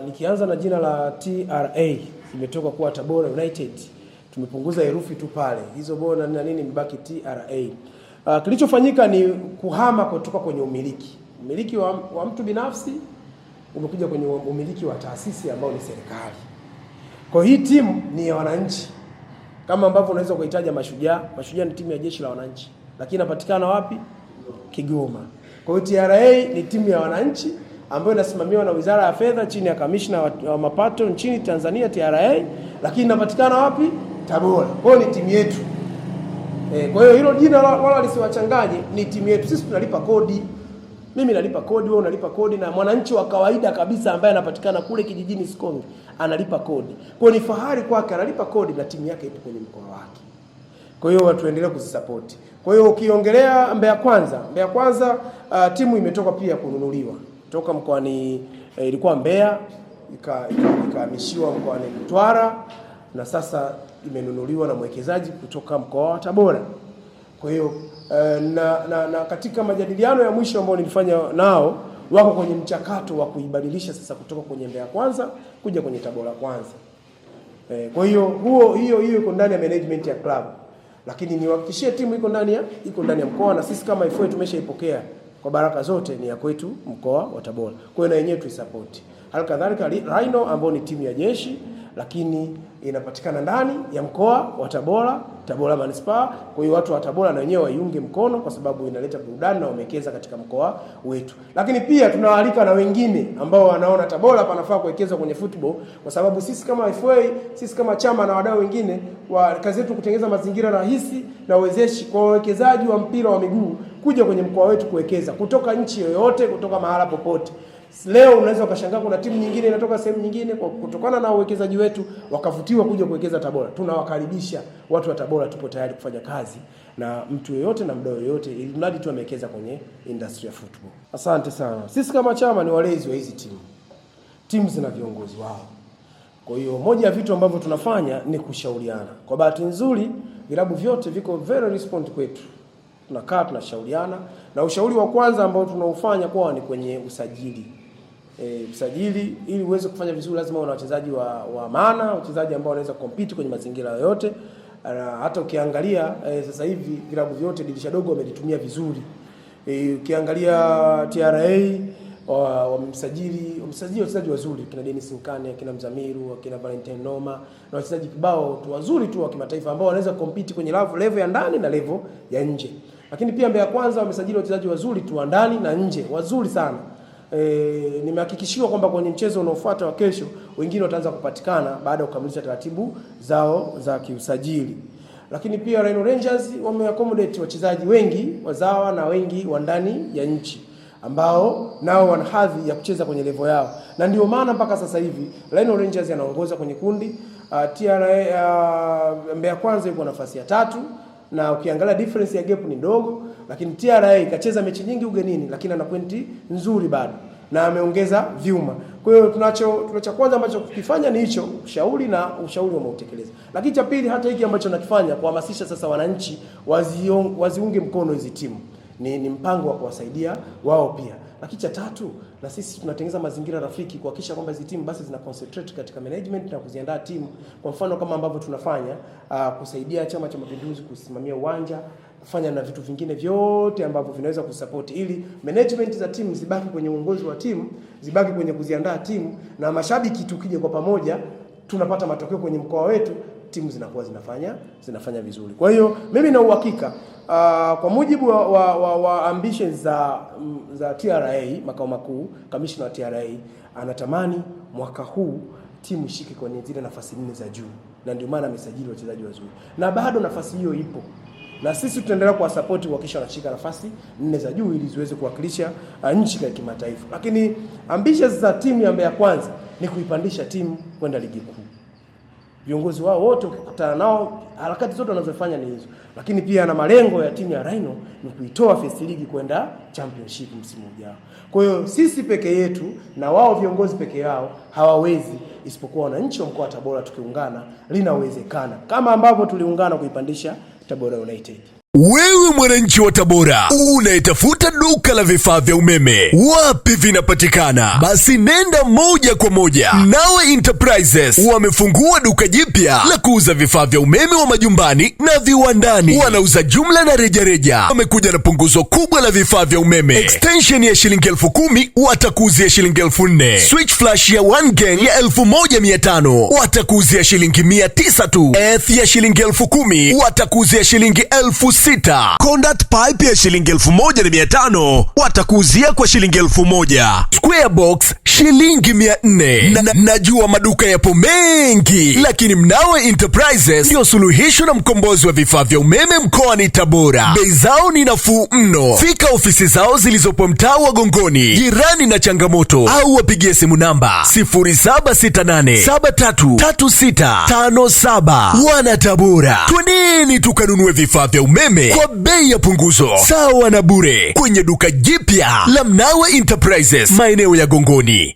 Nikianza na jina la TRA, imetoka kuwa Tabora United. Tumepunguza herufi tu pale. Hizo bona na nini mbaki TRA. Kilichofanyika ni kuhama kutoka kwenye umiliki. Umiliki wa mtu binafsi umekuja kwenye umiliki wa taasisi ambao ni serikali. Kwa hii timu ni ya wananchi. Kama ambavyo unaweza kuitaja Mashujaa. Mashujaa ni timu ya jeshi la wananchi. Lakini inapatikana wapi? Kigoma. Kwa hiyo TRA ni timu ya wananchi ambayo inasimamiwa na Wizara ya Fedha chini ya Kamishna wa Mapato nchini Tanzania TRA, lakini inapatikana wapi? Tabora. Kwa hiyo ni timu yetu. Kwa hiyo hilo jina wala lisiwachanganye, ni timu yetu. Sisi tunalipa kodi. Mimi nalipa kodi, wewe unalipa kodi, na mwananchi wa kawaida kabisa ambaye anapatikana kule kijijini Sikonge analipa kodi. Kwa hiyo ni fahari kwake, analipa kodi na timu yake ipo kwenye mkoa wake. Kwa hiyo watu endelee kuzisupport. Kwa hiyo ukiongelea Mbeya Kwanza, timu imetoka pia kununuliwa. Toka mkoani ilikuwa Mbeya ikahamishiwa mkoani Mtwara na sasa imenunuliwa na mwekezaji kutoka mkoa wa Tabora. Kwa hiyo na katika majadiliano ya mwisho ambao nilifanya nao, wako kwenye mchakato wa kuibadilisha sasa kutoka kwenye Mbeya Kwanza kuja kwenye Tabora Kwanza. Kwa hiyo hiyo iko ndani ya management ya club. Lakini niwahakikishie timu iko ndani ya mkoa, na sisi kama FA tumeshaipokea kwa baraka zote, ni ya kwetu mkoa wa Tabora. Kwa hiyo na yenyewe tuisupport. Halikadhalika Rhino ambao ni timu ya jeshi, lakini inapatikana ndani ya mkoa wa Tabora Manispaa. Kwa hiyo watu wa Tabora na wenyewe waiunge mkono kwa sababu inaleta burudani na wamekeza katika mkoa wetu. Lakini pia tunawaalika na wengine ambao wanaona Tabora panafaa kuwekeza kwenye football, kwa sababu sisi kama FA, sisi kama chama na wadau wengine kazi yetu kutengeneza mazingira rahisi na wezeshi kwa wawekezaji wa mpira wa miguu kuja kwenye mkoa wetu kuwekeza kutoka nchi yoyote, kutoka mahala popote. Leo unaweza ukashangaa kuna timu nyingine inatoka sehemu nyingine kutokana na uwekezaji wetu wakavutiwa kuja kuwekeza Tabora. Tunawakaribisha watu wa Tabora, tupo tayari kufanya kazi na mtu yeyote na mdau yeyote ili mradi tu amewekeza kwenye industry ya football. Asante sana. Sisi kama chama ni walezi wa hizi timu. Timu zina viongozi wao. Kwa hiyo moja ya vitu ambavyo tunafanya ni kushauriana. Kwa bahati nzuri vilabu vyote viko very responsive kwetu. Tunakaa tunashauriana, na ushauri wa kwanza ambao tunaufanya kwao ni kwenye usajili. Usajili ili uweze kufanya vizuri lazima una wachezaji wa maana, wachezaji ambao wanaweza compete kwenye mazingira yoyote. Hata ukiangalia sasa hivi vilabu vyote dirisha dogo wamelitumia vizuri. Ukiangalia TRA wamemsajili wachezaji wazuri, kina Dennis Nkane, kina Mzamiru, kina Valentine Noma, na wachezaji kibao tu wazuri tu wa kimataifa ambao wanaweza compete kwenye level ya ndani na level ya nje. Lakini pia Mbeya Kwanza wamesajili wachezaji wazuri tu wa ndani na nje, wazuri sana. Nimehakikishiwa kwamba kwenye mchezo unaofuata wa kesho wengine wataanza kupatikana baada ya kukamilisha taratibu zao za kiusajili. Lakini pia Rhino Rangers wameaccommodate wachezaji wengi wazawa na wengi wa ndani ya nchi ambao nao wana hadhi ya kucheza kwenye level yao. Na ndio maana mpaka sasa hivi Rhino Rangers anaongoza kwenye kundi, TRA Mbeya Kwanza yuko nafasi ya 3, na ukiangalia difference ya gap ni ndogo, lakini TRA ikacheza mechi nyingi ugenini lakini ana pointi nzuri bado na ameongeza vyuma. Kwa hiyo tunacho kwanza ambacho kukifanya ni hicho, ushauri umeutekeleza. Lakini cha pili, hata hiki ambacho nakifanya kuhamasisha sasa wananchi waziunge mkono hizi timu ni mpango wa kuwasaidia wao pia. Lakini cha tatu, na sisi tunatengeneza mazingira rafiki kuhakikisha kwamba hizi timu basi zina concentrate katika management na kuziandaa timu. Kwa mfano kama ambavyo tunafanya kusaidia Chama cha Mapinduzi kusimamia uwanja, kufanya na vitu vingine vyote ambavyo vinaweza kusupport ili management za timu zibaki kwenye uongozi wa timu, zibaki kwenye kuziandaa timu, na mashabiki tukije kwa pamoja tunapata matokeo kwenye mkoa wetu, timu zinakuwa zinafanya vizuri. Kwa hiyo mimi na uhakika kwa mujibu wa ambitions za TRA makao makuu, kamishna wa TRA anatamani mwaka huu timu ishike kwenye zile nafasi 4 za juu, na ndio maana amesajili wachezaji wazuri. Na bado nafasi hiyo ipo. Na sisi tutaendelea kuwasupport kuhakikisha wanashika nafasi 4 za juu ili ziweze kuwakilisha nchi kwa kimataifa. Lakini ambitions za timu ya Mbeya Kwanza ni kuipandisha timu kwenda ligi kuu. Viongozi wao wote ukikutana nao harakati zote wanazofanya ni hizo. Lakini pia na malengo ya timu ya Rhino ni kuitoa First League kwenda Championship msimu ujao. Kwa hiyo sisi peke yetu na wao viongozi peke yao hawawezi, isipokuwa wananchi wa mkoa wa Tabora tukiungana linawezekana. Kama ambavyo tuliungana kuipandisha Tabora United. Wewe Ewe mwananchi wa Tabora, unayetafuta duka la vifaa vya umeme, wapi vinapatikana? Basi nenda moja kwa moja Mnawe Enterprises. Wamefungua duka jipya la kuuza vifaa vya umeme wa majumbani na viwandani. Wanauza jumla na rejareja. Wamekuja na punguzo kubwa la vifaa vya umeme. Extension ya shilingi 10,000 watakuuzia shilingi 4,000. Switch flash ya 1 gang ya 1,500 watakuuzia shilingi 900 tu. Earth ya shilingi 10,000 watakuuzia shilingi 6,000. Conduit pipe ya shilingi 1,500 watakuuzia kwa shilingi 1,000. Square box shilingi 400. Najua maduka yapo mengi, lakini Mnawe Enterprises ndio suluhisho na mkombozi wa vifaa vya umeme mkoani Tabora. Bei zao ni nafuu mno. Fika ofisi zao zilizopo mtaa wa Gongoni, jirani na Changamoto, au wapigie simu namba 0768733657. Wana Tabora, twendeni tukanunue vifaa vya umeme kwa bei ya punguzo sawa na bure kwenye duka jipya la Mnawe Enterprises maeneo ya Gongoni.